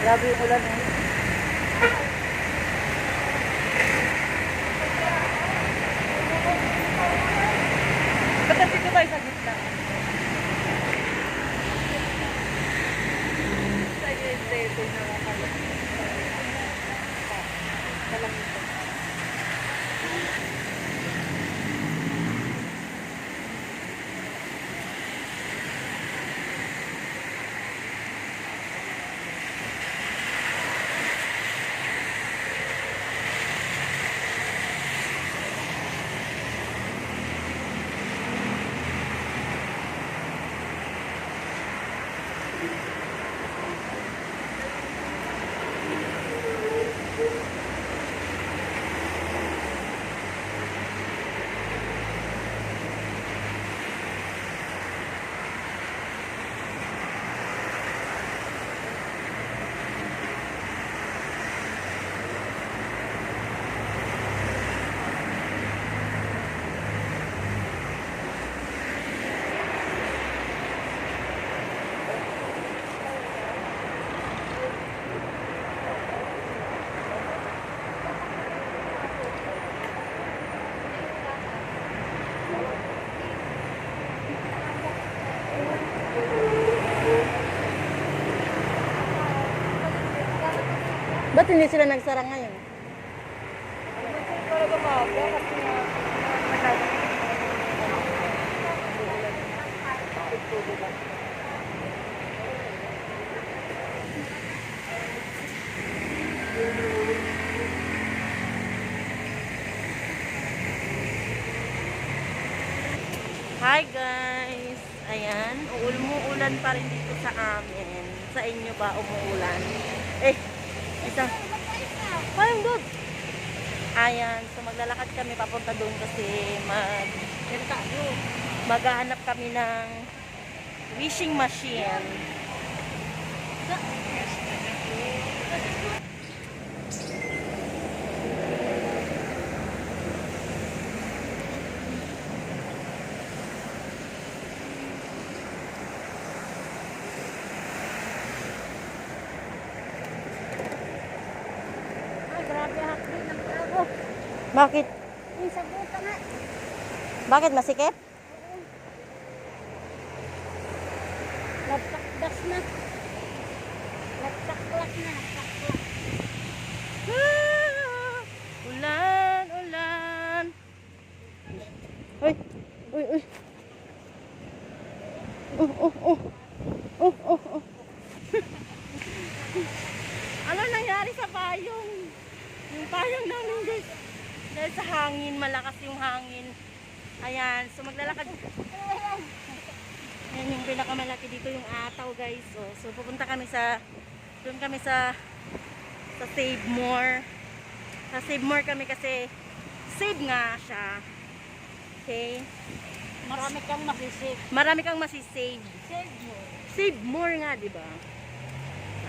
Grabe yung ulan eh. Ba't nandito tayo sa gitna? Sa gitna ito na makalas. Kalamito. Ba't hindi sila nagsara ngayon? Talaga maaga kasi Hi guys! Ayan, umuulan pa rin dito sa amin. Sa inyo ba umuulan? Isang parang doon. Ayan, so maglalakad kami papunta doon kasi maghahanap kami ng wishing machine. Grabe hakbit ng tao. Bakit? Yung sabuta nga. Bakit masikip? Nagtakdas na. Nagtaklak na. Nagtaklak. Ulan, ulan. Uy, uy, uy. Ano nangyari sa payong? Yung payong namin guys. Dahil sa hangin, malakas yung hangin. Ayan, so maglalakad. Yan yung pinakamalaki dito yung ataw guys. So pupunta kami doon kami sa Save More. Sa Save More kami kasi save nga siya. Okay? Marami kang masisave. Marami kang masisave. Save mo. Save more nga, di ba?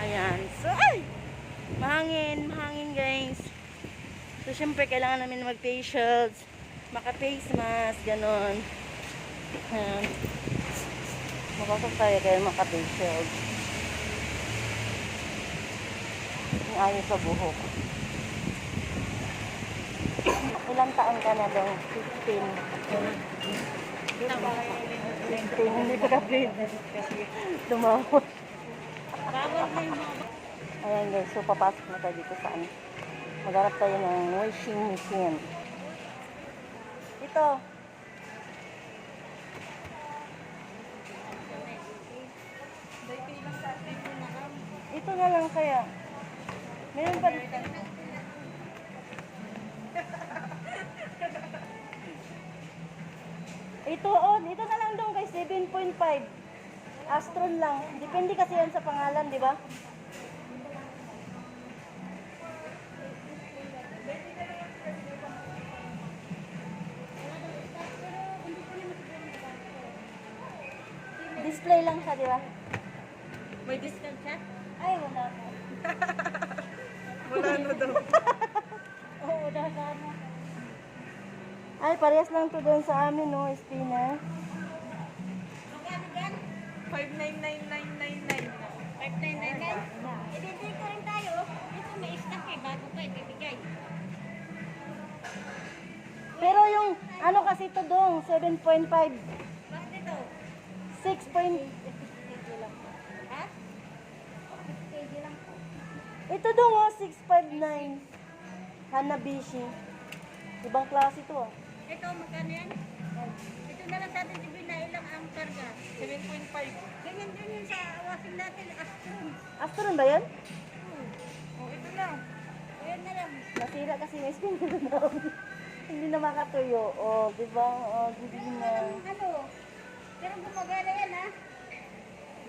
Ayan. So, mahangin guys. So, syempre, kailangan namin mag-face shields, maka-face mask, ganon. Ayan. Makasok tayo kayo maka-face shields. Yung ayos sa buhok. Ilang taon ka na daw? 15. Hindi pa ka-plate. Tumawag. Ayan guys, so papasok na tayo dito saan. Maghanap tayo ng washing machine. Ito. Ito na lang kaya. Meron pa dito. Ito na lang doon kay 7.5. Astron lang. Depende kasi yan sa pangalan, di ba? Display lang siya, di ba? May discount siya? Ay, wala po. Wala na daw. Oo, dahil ano. Ay, parehas lang to doon sa amin, no? Spinner. Magkano gan? 599,999 na. 5,999. Ibibigay ko rin tayo. Ito may stock eh. Bago pa ibibigay. Pero yung ano kasi ito dong, 7.5. Bakit ito? 6 Ha? 6 kg lang po. Ito dong oh, 659. Hanabishi. Ibang klase to ah. Ito, magkano yan? Ito na lang sa atin, Jibin, na ilang ang karga? 7.5. Ganyan din yun sa washing natin, Astron. Astron ba yan? Oh, ito lang. Ayan na lang. Nasira kasi yung spinner daw. Hindi na makatuyo. Oh, di ba? Oh, di na. Ano? Pero gumagana yan, ha?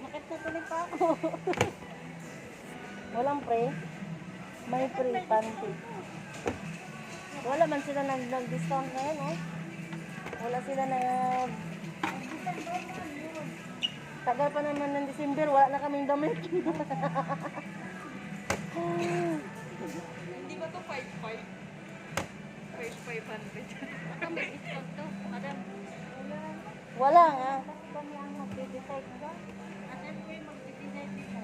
Bakit natuloy pa ako? Walang pre. May pre, panty. Wala man sila nag-discount ngayon, oh. Wala sila nag... Tagal pa naman ng December, wala na kaming damit. Hindi ba ito 5,500? 5,500. Baka may discount to, madam. Wala nga. Kami ang mag-decide ba? Asan ko yung mag-decide dito?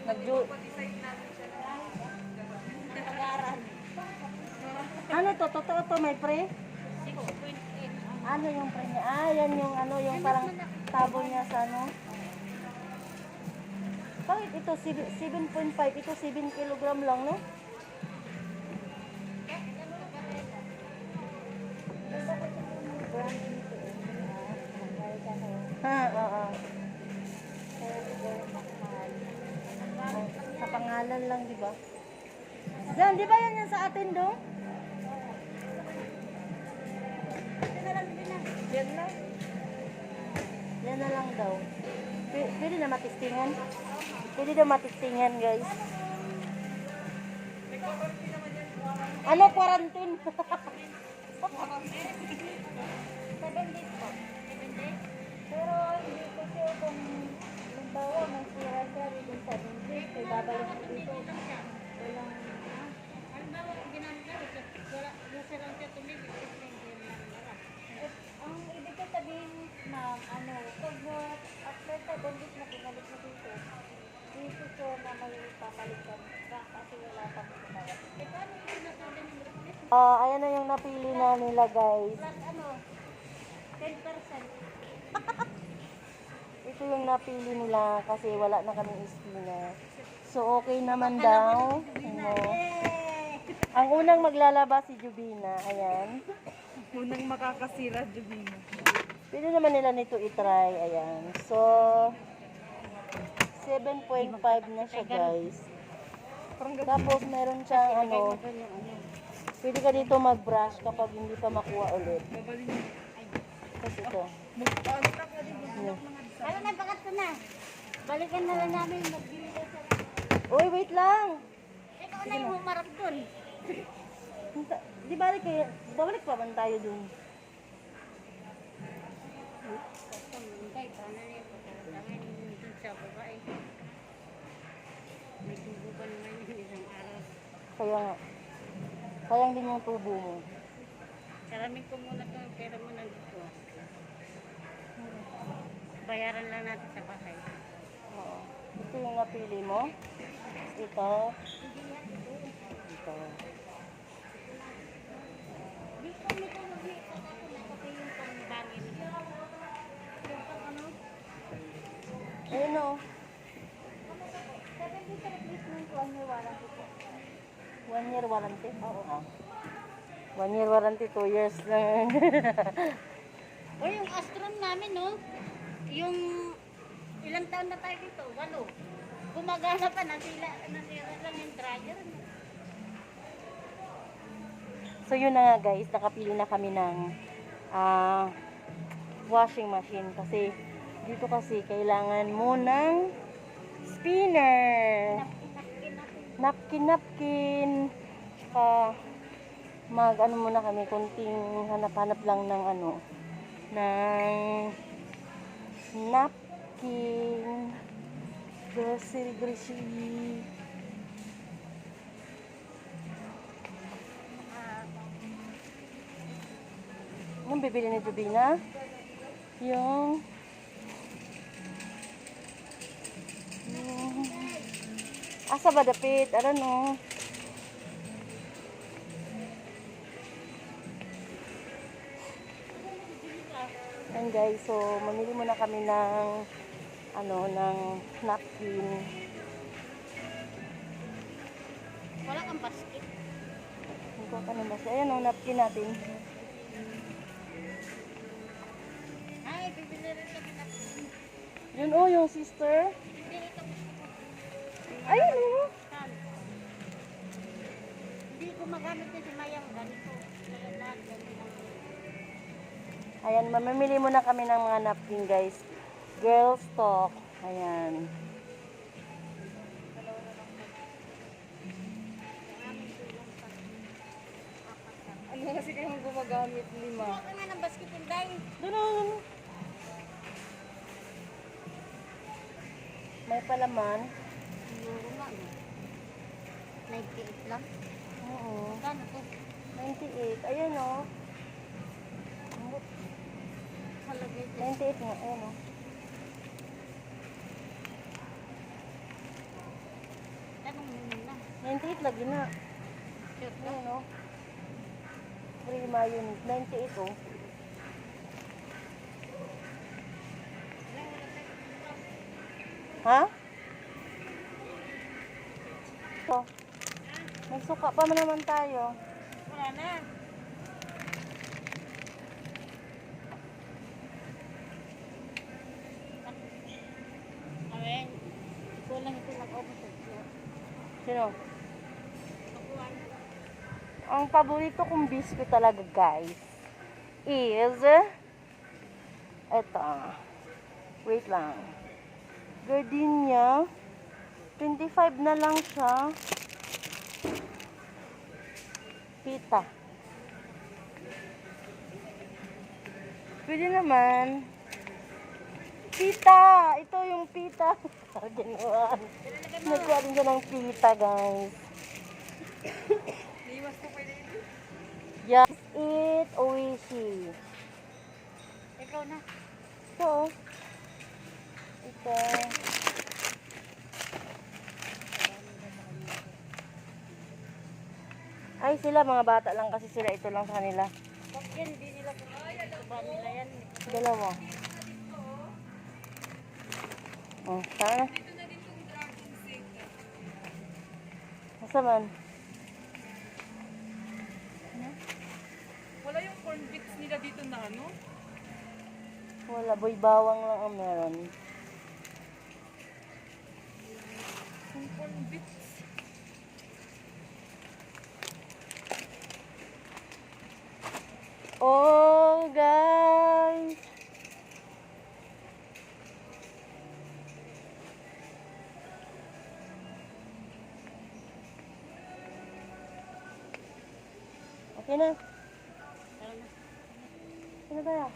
Nagju... Mag-decide natin siya na. Pag-aaral. Ano to? Totoo to, may pre? 6.8. Ano yung pre niya? Ah, yan yung ano, yung parang tabo niya sa ano. Bakit ito 7.5? Ito 7 kilogram lang, no? Ha, oo. Sa pangalan lang, di ba? Yan, di ba yan yan sa atin, do? Yan lang. Yan na lang daw. Pwede na matistingan. Pwede na matistingan, guys. Ano, quarantine? 7 days po. 7 days? Pero hindi ko sure kung halimbawa may sira siya within 7 days, may babalik ko dito. Walang, halimbawa kung ginamit na, wala, gusto lang siya tumibig, kasi hindi naman nara. Ang ibig ko sabihin, ma'am, ano, pag after 7 days na pinalik na dito, dito siya na may papalitan ka kasi wala pang gumawa. Eh, paano yung nasabi ng request? Ayan na yung napili na nila, guys. Plus ano, 10%. Ito yung napili nila kasi wala na kaming spinner. So, okay naman daw. Ano. Ang unang maglalaba si Jubina. Ayan. Unang makakasira, Jubina. Pwede naman nila nito itry. Ayan. So, 7.5 na siya, guys. Tapos, meron siyang ano, pwede ka dito mag-brush kapag hindi pa makuha ulit. Tapos ito. Ayan. Ano na, pangatlo na. Balikan na lang namin, magbili ka sa... Uy, wait lang! Ikaw na yung humarap dun. Di balik kayo, babalik pa man tayo dun. Hintay, paano na yung pagkalangan dun sa babae. May tubo pa naman yung isang araw. Kaya nga. Sayang din yung tubo mo. Karamin ko muna ito, pera mo nandito. Bayaran lang natin sa bahay. Oo. Ito yung napili mo. Ito. Ito. Di ko nito mag-iipat ako na kasi yung pangbangin. Yung pang ano? Ayun o. 7 days replacement, 1 year warranty po. 1 year warranty? Oo. 1 year warranty, 2 years lang. O yung Astron namin, no? Yung ilang taon na tayo dito? 8. Gumagana pa, nasira lang yung dryer. No? So yun na nga guys, nakapili na kami ng washing machine kasi dito kailangan mo ng spinner. Napkin. Tsaka ano muna kami, kunting hanap-hanap lang ng ng napkin. Grocery. Yung bibili ni Jubina? Yung Asa ba dapit? I don't know. And guys, so mamili muna kami ng ng napkin. Wala kang basket. Hindi ko pa naman siya. Ayan o, napkin natin. Ay, bibili rin kami na. Yun o, yung sister. Hindi ito. Ayun o. Hindi ko magamit na si Mayang ganito. Kaya lahat ganito. Ayan, mamimili muna kami ng mga napkin guys. Girls talk. Ayan. Ano kasi kayong gumagamit? 5. Kuha ka nga ng basket yung day. Doon o. May palaman. Siguro nga. 98 lang. Oo. Kano to? 98. Ayan o. Halagay ito. 98 nga. Ayan o. Tanong mo muna. 98 lagi na. Sure ka? Ayan o. Free mayonnaise. 98 o. Ha? So, nagsuka pa naman tayo. Wala na. Awen. Ito lang ito nag-obos. Sino? Ang paborito kong biscuit talaga guys is eto. Wait lang. Gardenia. 25 na lang siya. Pita. Pwede naman. Pita! Ito yung pita. Ginawa. Nagkuha din siya ng pita, guys. Liwas ko pwede ito. Just eat oishi. Ikaw na. Ito. Ito. Ay, sila mga bata lang kasi sila. Ito lang sa kanila. Pag yan, hindi nila kumain nila yan. Dalawa. Oh, sana. Dito na din yung dragon seed. Nasa man? Wala yung corn bits nila dito na ano? Wala. Boy bawang lang ang meron. Yung corn bits. Oh, guys. Okay na. Ano tayo?